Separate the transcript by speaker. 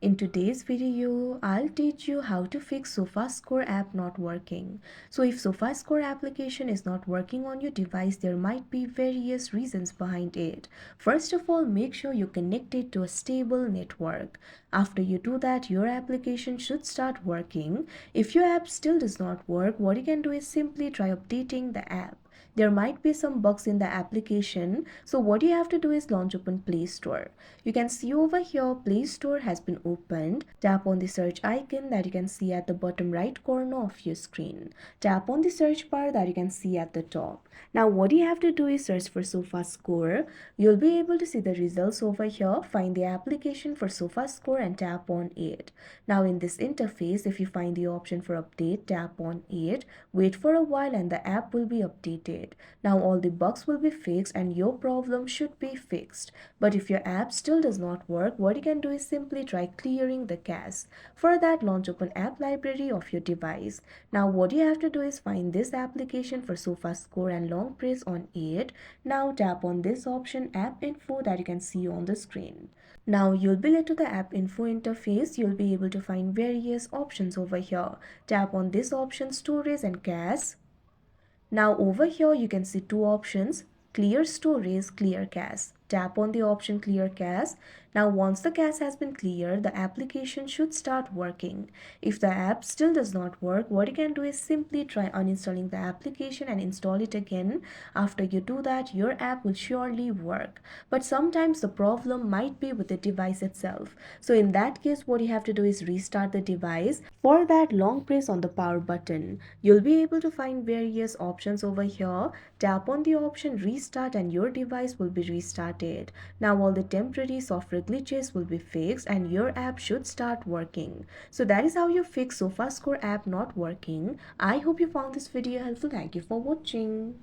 Speaker 1: In today's video, I'll teach you how to fix Sofascore app not working. So if Sofascore application is not working on your device, there might be various reasons behind it. First of all, make sure you connect it to a stable network. After you do that, your application should start working. If your app still does not work, what you can do is simply try updating the app. There might be some bugs in the application, so what you have to do is launch open Play Store. You can see over here Play Store has been opened. Tap on the search icon that you can see at the bottom right corner of your screen. Tap on the search bar that you can see at the top. Now what you have to do is search for Sofascore. You'll be able to see the results over here. Find the application for Sofascore and tap on it. Now in this interface, if you find the option for update, tap on it. Wait for a while and the app will be updated. Now all the bugs will be fixed and your problem should be fixed. But if your app still does not work, what you can do is simply try clearing the cache. For that, launch open app library of your device. Now what you have to do is find this application for Sofascore and long press on it. Now tap on this option app info that you can see on the screen. Now you'll be led to the app info interface. You'll be able to find various options over here. Tap on this option storage and cache. Now over here you can see two options, clear storage, clear cache. Tap on the option clear cache. Now once the cache has been cleared, the application should start working. If the app still does not work, what you can do is simply try uninstalling the application and install it again. After you do that, your app will surely work. But sometimes the problem might be with the device itself. So in that case, what you have to do is restart the device. For that, long press on the power button. You'll be able to find various options over here. Tap on the option restart and your device will be restarted. Now all the temporary software glitches will be fixed and your app should start working. So that is how you fix Sofascore app not working. I hope you found this video helpful. Thank you for watching.